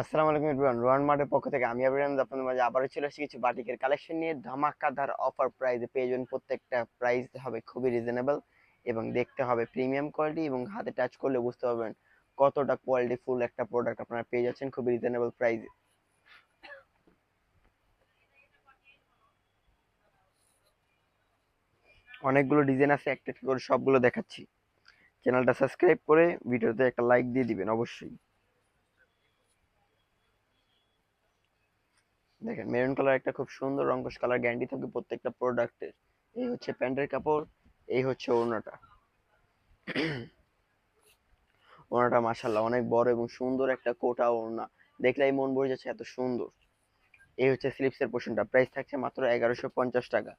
আসসালামু আলাইকুম এভরিওয়ান, রোহান মার্টের পক্ষ থেকে আমি আবিরাম আপনাদের মাঝে আবারও চলে এসেছি কিছু বাটিকের কালেকশন নিয়ে। ধামাকাদার অফার প্রাইসে পেয়ে যাবেন। প্রত্যেকটা প্রাইস হবে খুবই রিজনেবল এবং দেখতে হবে প্রিমিয়াম কোয়ালিটি, এবং হাতে টাচ করলে বুঝতে পারবেন কতটা কোয়ালিটি ফুল একটা প্রোডাক্ট আপনারা পেয়ে যাচ্ছেন খুবই রিজনেবল প্রাইসে। অনেকগুলো ডিজাইন আছে, একটা একটা করে সবগুলো দেখাচ্ছি। চ্যানেলটা সাবস্ক্রাইব করে ভিডিওতে একটা লাইক দিয়ে দিবেন অবশ্যই। দেখেন মেরুন কালার একটা খুব সুন্দর রঙ্কশ কালার, গ্যারান্টি থাকবে প্রত্যেকটা প্রোডাক্টের। এই হচ্ছে প্যান্টের কাপড়, এই হচ্ছে ওড়নাটা। ওড়নাটা মাশাআল্লাহ অনেক বড় এবং সুন্দর একটা কোটা ওড়না, দেখলেই মন ভরে যাচ্ছে, এত সুন্দর। এই হচ্ছে স্লিপসের পোর্শনটা, প্রাইস থাকছে মাত্র 1150 টাকা।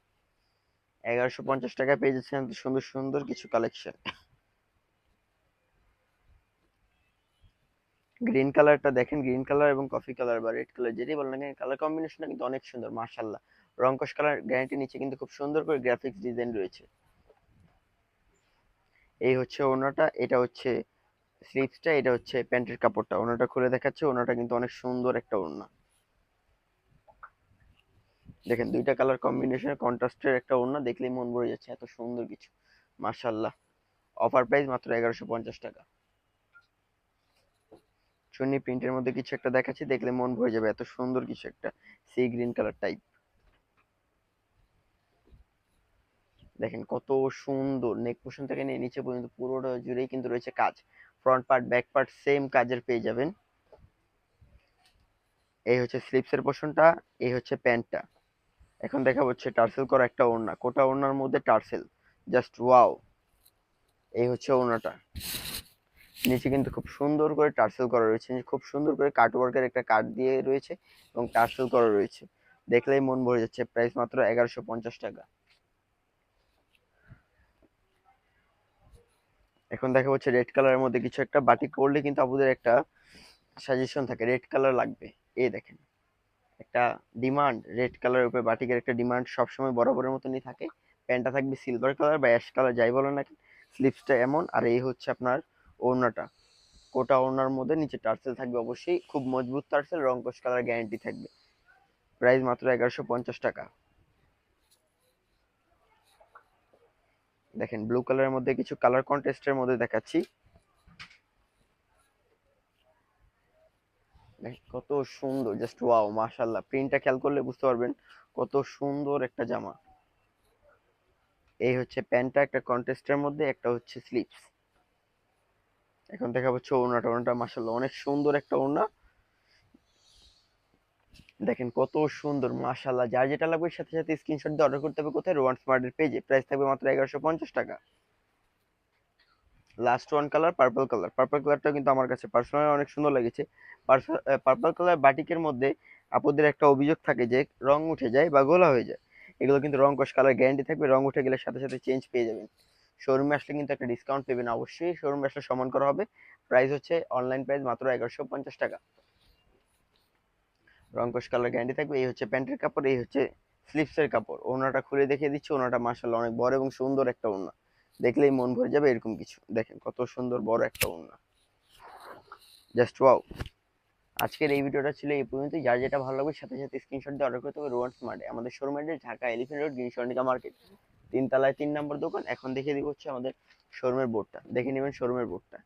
1150 টাকায় পেয়ে যাচ্ছেন এত সুন্দর সুন্দর কিছু কালেকশন। গ্রিন কালারটা দেখেন, গ্রিন কালার এবং কফি কালার বা রেড কালার যেটাই বলেন না কেন, কালার কম্বিনেশনটা কিন্তু অনেক সুন্দর মাশাআল্লাহ। রংকশ কালার গ্যারান্টি, নিচে কিন্তু খুব সুন্দর করে গ্রাফিক্স ডিজাইন রয়েছে। এই হচ্ছে ওড়নাটা, এটা হচ্ছে স্লিপসটা, এটা হচ্ছে প্যান্টের কাপড়টা। ওড়নাটা খুলে দেখাচ্ছে, ওড়নাটা কিন্তু অনেক সুন্দর একটা ওড়না। দেখেন দুইটা কালার কম্বিনেশনের কন্ট্রাস্টের একটা ওড়না, দেখলেই মন ভরে যাচ্ছে, এত সুন্দর কিছু মাশাআল্লাহ। অফার প্রাইস মাত্র 1150 টাকা। চুন্নি প্রিন্টের মধ্যে কিছু একটা দেখাচ্ছি, দেখলে মন ভরে যাবে, এত সুন্দর কিছু একটা সি গ্রিন কালার টাইপ। দেখেন কত সুন্দর, নেক পোর্শন থেকে নিয়ে নিচে পর্যন্ত পুরোটা জুড়েই কিন্তু রয়েছে কাজ। Front part back part same কাজের পেয়ে যাবেন। এই হচ্ছে স্লিপসের পোর্শনটা, এই হচ্ছে প্যান্টটা। এখন দেখা হচ্ছে টার্সেল করা একটা ওড়না, কোটা ওড়নার মধ্যে টার্সেল, জাস্ট ওয়াও। এই হচ্ছে ওড়নাটা, নিচে কিন্তু খুব সুন্দর করে টার্সেল করা রয়েছে, খুব সুন্দর করে কাট ওয়ার্কের একটা কাট দিয়ে রয়েছে এবং টার্সেল করা রয়েছে, দেখলেই মন ভরে যাচ্ছে। প্রাইস মাত্র 1150 টাকা। এখন দেখা হচ্ছে রেড কালারের মধ্যে কিছু একটা, বাটিক করলে কিন্তু আপনাদের একটা সাজেশন থাকে রেড কালার লাগবে। এই দেখেন একটা ডিমান্ড, রেড কালারের উপরে বাটিকের একটা ডিমান্ড সবসময় বরাবরের মতনই থাকে। প্যান্টটা থাকবে সিলভার কালার বা অ্যাশ কালার যাই বলো না, স্লিপসটা এমন। আর এই হচ্ছে আপনার ওড়নাটা, কোটা ওড়নার মধ্যে নিচে টার্সেল থাকবে অবশ্যই, খুব মজবুত টার্সেল, রংকশ কালার গ্যারান্টি থাকবে। প্রাইস মাত্র 1150 টাকা। দেখেন ব্লু কালারের মধ্যে কিছু কালার কন্ট্রাস্টের মধ্যে দেখাচ্ছি, দেখেন কত সুন্দর, জাস্ট ওয়াও মাশাআল্লাহ। প্রিন্টটা খেয়াল করলে বুঝতে পারবেন কত সুন্দর একটা জামা। এই হচ্ছে প্যান্টটা একটা কন্ট্রাস্টের মধ্যে, একটা হচ্ছে স্লিপস। এখন দেখা হচ্ছে ওড়নাটা, ওড়নাটা মাশাআল্লাহ অনেক সুন্দর একটা ওড়না। দেখেন কত সুন্দর মাশাআল্লাহ। যার যেটা লাগবে সাথে সাথে স্ক্রিনশট দিয়ে অর্ডার করতে হবে। কোথায়? রোয়ান স্মার্টের পেজে। প্রাইস থাকবে মাত্র 1150 টাকা। Last one colour purple colour, purple কালারটা কিন্তু আমার কাছে পার্সোনালি অনেক সুন্দর লেগেছে। পার্পল কালার বাটিকের মধ্যে আপনাদের একটা অভিযোগ থাকে যে রং উঠে যায় বা গোলা হয়ে যায়, এগুলো কিন্তু রং কস কালার গ্যারান্টি থাকবে, রং উঠে গেলে সাথে সাথে চেঞ্জ পেয়ে যাবেন। শোরুমে আসলে কিন্তু একটা ডিসকাউন্ট পেবেন অবশ্যই, শোরুমে আসলে সমান করা হবে। প্রাইস হচ্ছে অনলাইন প্রাইস মাত্র 1150 টাকা। রং কস কালার গ্যারান্টি থাকবে। এই হচ্ছে প্যান্টের কাপড়, এই হচ্ছে স্লিপসের কাপড়। ওড়নাটা খুলে দেখিয়ে দিচ্ছি, ওড়নাটা মাশাআল্লাহ অনেক বড় এবং সুন্দর একটা ওড়না, দেখলেই মন ভরে যাবে এরকম কিছু। দেখেন কত সুন্দর বড় একটা ওড়না, জাস্ট ওয়াও। আজকের এই ভিডিওটা ছিল এই পর্যন্তই। যার যেটা ভালো লাগবে সাথে সাথে স্ক্রিনশট দিয়ে অর্ডার করতে হবে রোয়ান স্মার্টে। আমাদের showroom address Dhaka elephant road, green Swarnika market, 3 তলায় 3 নম্বর দোকান। এখন দেখিয়ে দিব হচ্ছে আমাদের শোরুমের বোর্ডটা, দেখে নেবেন শোরুমের বোর্ডটা।